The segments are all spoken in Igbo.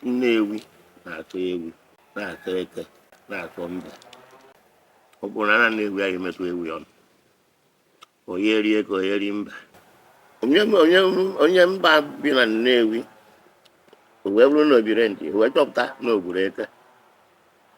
Nnewi na-atọ ewu, na-atọ eke, na-atọ mbe. Ọ bụrụ na a na-ewi anyị metụ ewu ọnụ, onye rie eke onye ri mba. Onye mba bi na Nnewi wee bụrụ na obiri ntị wee chọpụta na ogburu eke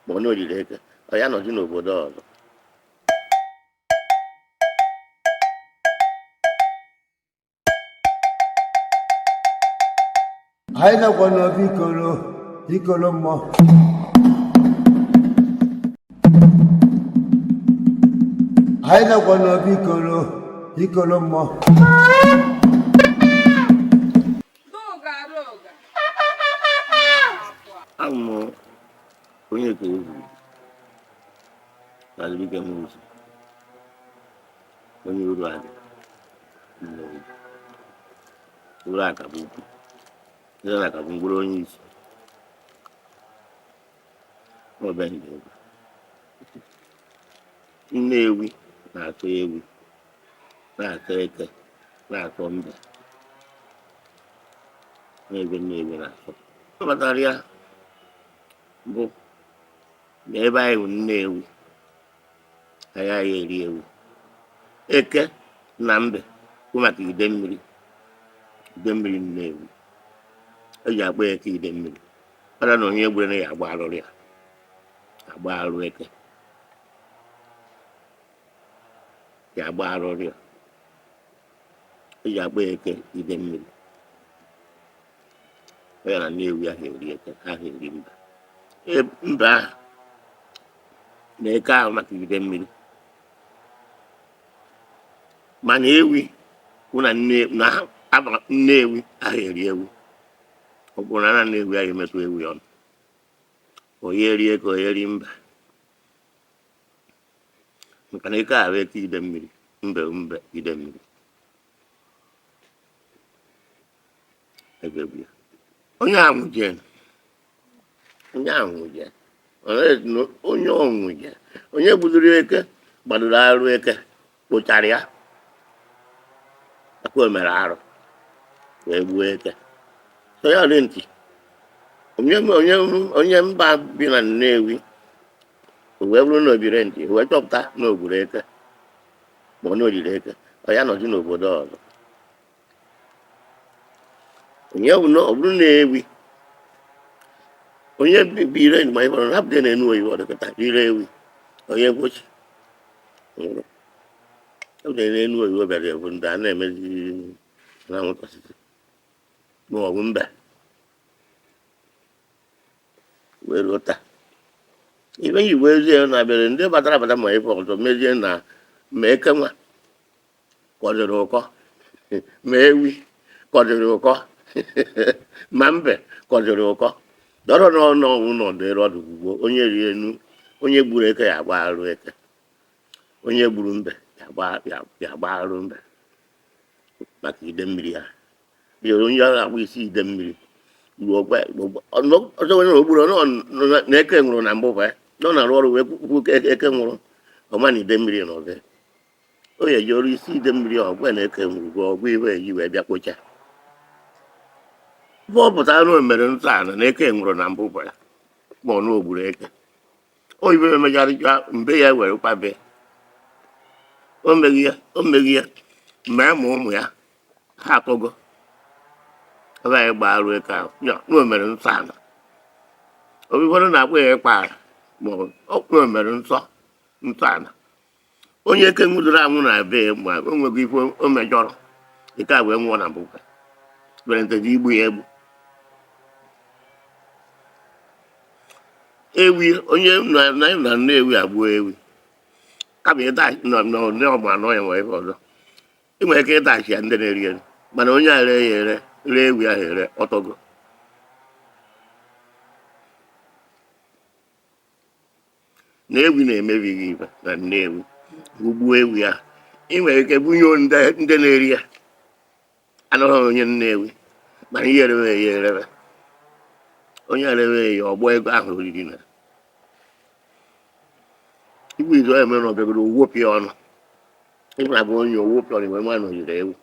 ma ọ na oriri eke, ọ ya nọzi n'obodo ọzọ. Anyị nakwa n'obi ikolo mmụọ. Anyị nakwa n'obi ikolo mmụọ. Amụ onye ka ewu na adịbịa m ụzọ onye uru adị uru aka bụ ukwu ndị na-aka bụ mkpụrụ onye isi Nnewi na-atọ ewu, na-atọ eke, na-atọ mbe n'ebe Nnewi na-atọ. Ọ batara ya bụ na ebe anyị bụ Nnewi anyị eri ewu. Eke na mbe bụ maka ide mmiri Nnewi. E ji akpọ eke ide mmiri. Ọra na onye gbere ya agba arụrụ ya agba arụ eke ya agba arụrụ ya. E ji akpọ eke ide mmiri. Ọ ya na Nnewi ahụ eri eke ahụ eri mba. Mba ahụ na eke ahụ maka ide mmiri, mana ewi kwụ na Nnewi ahụ eri ewu. Ọ bụrụ na a na-ewi anyị metụ ewu ọnụ, onye rie eke onye ri mba. Maka na eke ahụ eke ide mmiri, mbe ide mmiri. Onye anwụje onye gbudoro eke gbadoro arụ eke kpochara ya akwa o mere arụ wee gbuo eke. So ya dị ntị onye mba bi na Nnewi wee bụrụ na obiri ntị wee chọpụta na ogburu eke ma ọ na oriri eke, ọ ya nọzi n'obodo ọzọ. Ọ bụrụ na ewi onye biri ma ị bụrụ na hapụta na Nnewi ọ dịkọta ire ewi onye gwochi nwụrụ. Ọ dị na Nnewi bịara ebu ndị a na-emezi na nwụtasịsị ma ọ bụ mbe wee ruo taa. Ibe yi wee zie na-abịara ndị batara abata ma ife ọzọ mezie na ma eke nwa kọdịrị ụkọ ma ewi kọdịrị ụkọ ma mbe kọdịrị ụkọ. Dọrọ n'ọnwụ n'ọdịrị ọdụ ugbo onye rie enu onye gburu eke ya agba arụ eke, onye gburu mbe ya agba arụ mbe maka ide mmiri ya. Onye ahụ akpụ isi ide mmiri ọzọ nwere ogburu na eke nwụrụ na mbụ nọ na-arụ ọrụ wee kwukwu eke nwụrụ ọma na ide mmiri na ọzọ. O ji ọrụ isi ide mmiri ọgwa na eke nwụrụ bụ ọgwụ iwe eji wee bịa kpocha. Ebe ọ pụtara na o mere ntọ ala na eke nwụrụ na mbụ bụ ya ma ọ na ogburu eke. O ibe emejara mbe ya were kwabe o meghị ya mee ma ụmụ ya ha akọgo ebe anyị gba arụ eke ahụ na o mere nsọ ala. Obikwara na-akpọ ya ịkpara ma ọ mere nsọ ala. Onye eke nwụdoro anwụ na be ma o nweghị ife o mejọrọ eke a wee nwụọ na mbụkwa were nteji igbu ya egbu. Ewi onye na Nnewi agbuo ewi kama ọgba anọ ya nwere ife ọzọ. Ị nwere ike ịdachi ya ndị na-eri eri, mana onye a ree ya ere ree ewi ahụ ere ọtọgo. Na ewi na-emebighị ibe na Nnewi ugbuo ewi ahụ ị nwere ike bunye ndị na-eri ya anọghị onye Nnewi mana ihe erewe ya erebe. Onye erewe ya ọgbọ ego ahụ oriri na igbu izu onye mere na ọbịagoro owopụ ya ọnụ. Ị na-abụ onye owopụ ọnụ wee nwa nọnyere ewu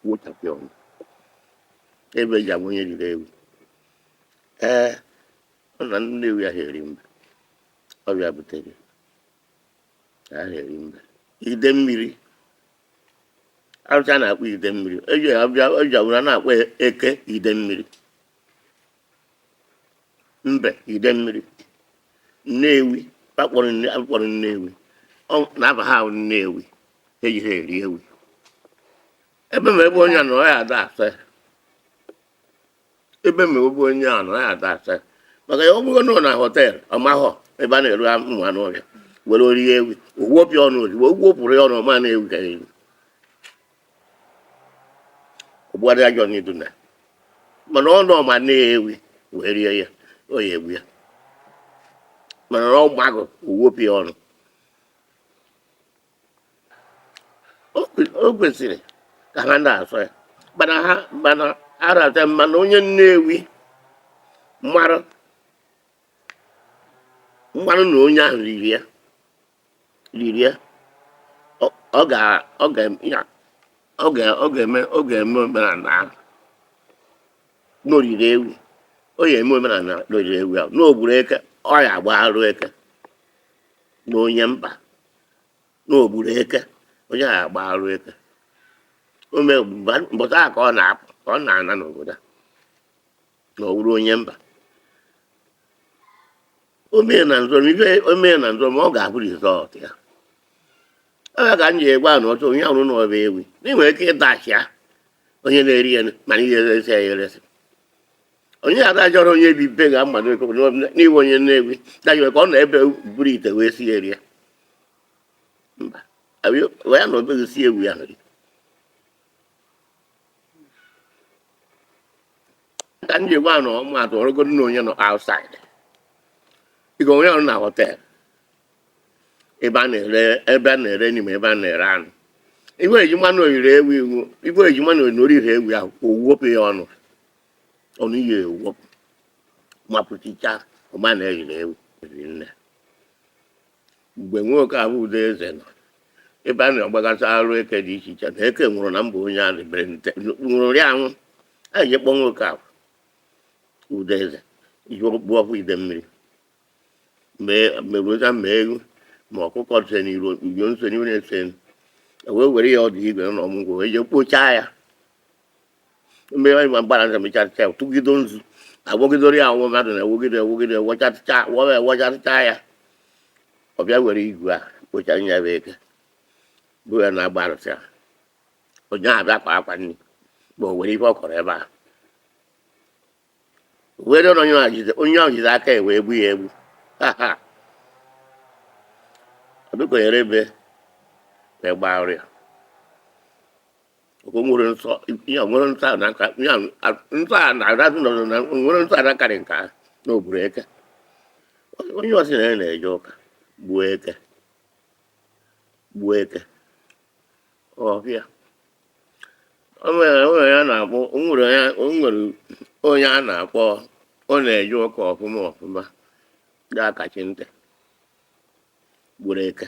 wochapụ ọnụ ebe ji agba onye jiri ewu. ọ na ndị Nnewi ahụ eri mbe ọbịa butere ahụ eri mbe ide mmiri arụcha na-akpọ ide mmiri eji awụra na-akpọ eke ide mmiri mbe ide mmiri Nnewi akpọrọ Nnewi na-aba ha ahụ Nnewi eji ha eri ewi ebe ma ebe onye nọ ya ada asa ebe ma ebe onye a nọ ya ada asa maka ya ọ bụrụ na ọ na họteelụ ọmahọ ebe a na-eru ụmụ anụ ọhịa were orie ewi owopịa ọnụ ozugbo ogwopụrụ ya ọnụ ọma na-ewi ka ewi ọgbụadị ajọ n'idu na mana ọ nọ ma na-ewi wee rie ya o ya egbu ya mana ọ gbagụ owopịa ọnụ o kwesịrị ka ha na-asọ ya mana arata mana onye Nnewi mmanụ na onye ahụ riri ya ọ ga-eme omenala ahụ n'oriri ewi o ya eme omenala n'oriri ewi ahụ n'ogburu eke ọ ya agba arụ eke na onye mba n'ogburu eke onye ahụ agba arụ eke mbọta a ka ọ na-apụ ka ọ na-ana n'obodo a na ọ wụrụ onye mba o mee na nzọm ọ ga-abụ rizọt ya ọ ya ka m ji egwa na ọtụ onye ahụrụ na ọba ewi na ị nwere ike ịdachịa onye na-eri ya mana ihe eresi ya eresi onye adajọrọ onye bi be ga-amado eko n'iwe onye Nnewi dajọrọ ka ọ na ebe buru ite wee si eri ya mba ya na obeghị si ewu ya nri ka m ji gwa na ọmụatụ ọrụgodo na onye nọ outside ịga onye ọrụ na họteelụ ebe a na-ere n'ime ebe a na-ere anụ igwe ejima na oriri ewu iwu igwe ejima na oriri ewu ahụ owopụ ya ọnụ ya ewopụ mapụchicha ọma na-eriri ewu riri nne mgbe nwoke abụ Udo Eze nọ ebe a na-agbagasị arụ eke dị iche iche na eke nwụrụ na mba onye ahụ nwụrụ ri anwụ a ji kpọ nwoke ahụ Udo Eze gbuọkwa ide mmiri meruoza ma egwu ma ọkụkọ se n'iro uyo nso n'ihu na-ese wee were ya ọdụ igwe na ọmụgwọ wee jee kpochaa ya mgbe ma gbara nza mechachịcha tụgido nzu agwọgidoro ya anwụ mmadụ na-ewogide ewochatịcha ya ọ bịa were igwe a kpocha ya bụ eke bụ ya na-agba arụsị ya onye ahụ bịa kwa akwa nri ma o were ife ọ kọrọ ebe a were onye ahụ jizi aka wee gbu ya egbu ọbịkọnyere ebe wee gbaa ọrịa nwere nsọ anakarị nke a n'ogburu eke onye ọsị na ya na-eje ụka gbuo eke ọbịa o nwere onye a na-akpọ ọ na-eje ụka ọfụma ga-akachi ntị gburu eke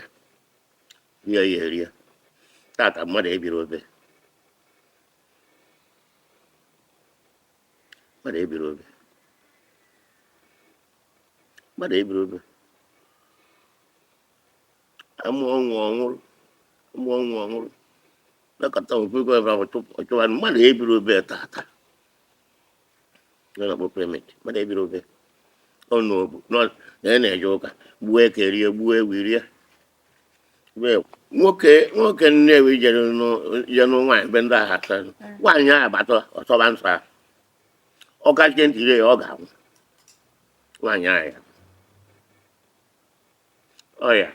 ya erie tata mmadụ ebiri obe amụọ nwa ọhụrụ nakọta ofego ebe ahụ ọchụwa mmadụ ebiri obe tata na-akpọ primate mmadụ ebiri obe ọnụobu ya na-eje ụka gbuo eke rie gbuo ewu rie nwoke Nnewi jere nwaanyị be ndị agha taa nwaanyị ahụ agbata ọsọba nsọ ahụ ọ gachie ntị ire ya ọ ga-anwụ nwaanyị ahụ ya ọya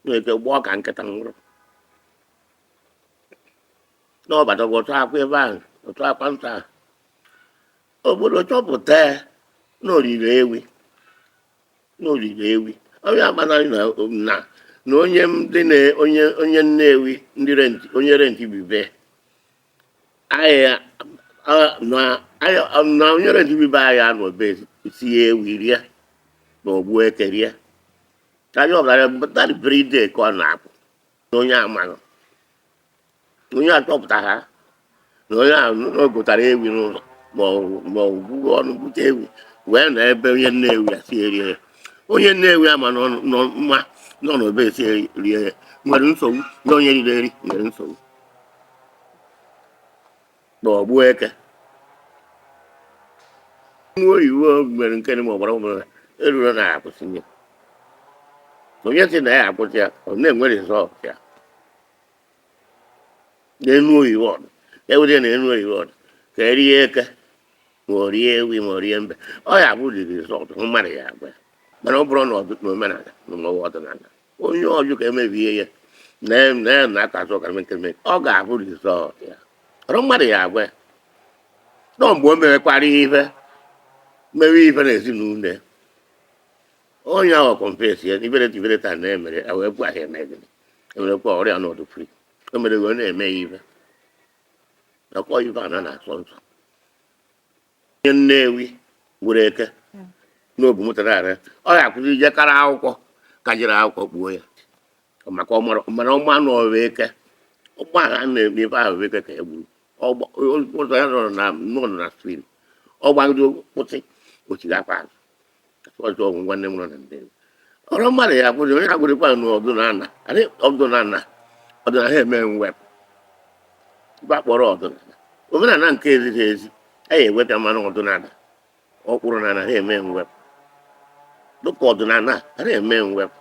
nwere ike gbọọ ka nkịta nwụrụ n'ọbatagwa otu akwa ebe ahụ otu akwa nsọ ahụ obodo chọpụta na oriri ewi onye agbanarị na onye Nnewi ndị onye renti bibe na onye renti bibe ahịa n'obe si ewi rie na ogbu eke rie anyị ọbara that very day ka ọ na-apụ na onye amaghị onye achọpụta ha na onye ahụ gotara ewi n'ụlọ ma ọ bụrụ ọnụ bute ewu wee na ebe onye Nnewi a si erie ya. Onye Nnewi ama nọ mma nọ n'obe esi rie ya nwere nsogbu, na onye riri eri nwere nsogbu ma ọ gbuo eke. Nwa oyibo mere nke ma ọgbara ọgbara eruru na akwụsị ya. Onye si na ya akwụsị ya ọ na-enwe rizọt ya n'enu oyibo ọdụ ewere na enu oyibo ọdụ ka erie eke ma o rie ewi ma o rie mbe ọ ya bụ dị rizọt mmadụ ya agwa ya. Mana ọ bụrụ na omenala na ọdịnala onye ọjụ ka emebie ya na-aka azụ ọkara nkeme ọ ga-abụ rizọt ya ọrụ mmadụ ya agwa ya nọ mgbe o mewekwara ife mewe ife na ezinụlọ ya onye ahụ kọmpesi ya ibereta na-emere wee gwa ahịa emegide emerekwa ọrịa n'ọdụ fri o mere wee na-eme ya ife nakọ ife a na-asọ nsọ. Onye Nnewi gburu eke n'obu mụtara ara ọ ga-akwụzi ije kara akwụkwọ ka jiri akwụkwọ gbuo ya maka mana ọma n'ọrụ eke ụgbọala a na-eme ife ahụ eke ka e gburu ụzọ ya nọ na strin ọ gbagido kwụsị ochiri akpa azụ ọzọ ọgwụ nwanne m nọ na Nnewi ọrụ mmadụ ya kwụsị onye ha gburikwa n'ọdụnala ọdịnala ha eme mwepụ ibe akpọrọ ọdịnala omenala nke ezighị ezi a ya ewepịa mmanụ ọdịnala ọkwụrụ na anaghị eme mwepụ dụka ọdịnala ara eme mwepụ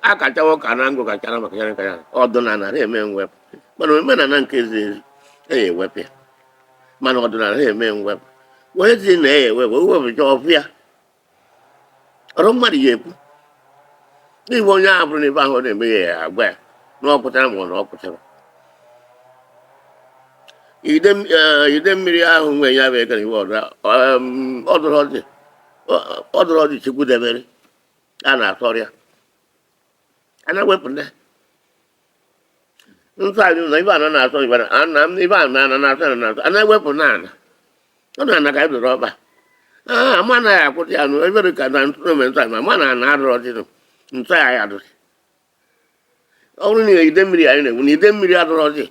akacha nwoke a na ngụ kachara maka ya nka ya ọdịnala ara eme mwepụ mana omenala nke ezighị ezi a ya ewepịa mana ọdịnala ha eme mwepụ onye zi na ya ewepụ owepụcha ọfịa ọrụ mmadụ ya ekwu n'ihi onye ahụ bụrụ na ibe ahụ na-eme ya agwa ya na ọ pụtara ma ọ na ọ pụtara ide mmiri ahụ nwe ya bụ ekere iwe ọdụrọdị chukwu debere a na-atọrịa a na-ewepụ ndị nsọ anyị na ibe ana na-atọ ibe ibe ana na-atọ na-atọ a na-ewepụ n'ala ọ na-ana ka edoro ọba ama anaghị akwụsị ya ebere ka na ntụrụme nsọ ma ama na ana adụrọdịnụ nsọ ya ya adụsị ọ bụrụ na ide mmiri anyị na-ekwu na ide mmiri adụrọdị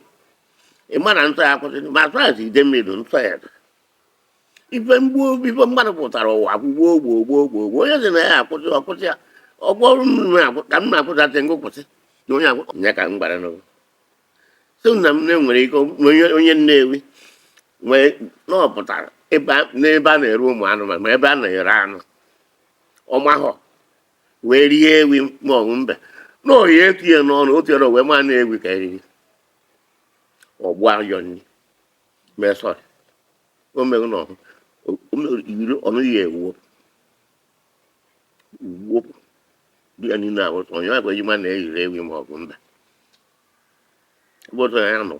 ịma na nsọ ya akwụsị ma asụ azụ ide mmiri nsọ ya dị ife mmadụ pụtara ụwa gboo onye dị na ya akwụsị ọkwụsị ya ọgwọrụ ka m na-akwụsịatị ngụ kwụsị na onye akwụkwọ ya ka m gbara n'ụwa so na m na-enwere ike onye Nnewi nwee n'ọpụtara n'ebe a na-ere ụmụ anụmanụ ma ebe a na-ere anụ ọmahọ wee rie ewi ma ọgwụ mbe na oyi etinye n'ọnụ o tinyere wee ma na-ewi ka eriri ọgbụ ajọ nri mesọrị o mere na iri ọnụ ya wopụ dị ya niile ahụ onye akwa ejima na-eyiri ewi ma ọgwụ mbe ebe ụzọ ya nọ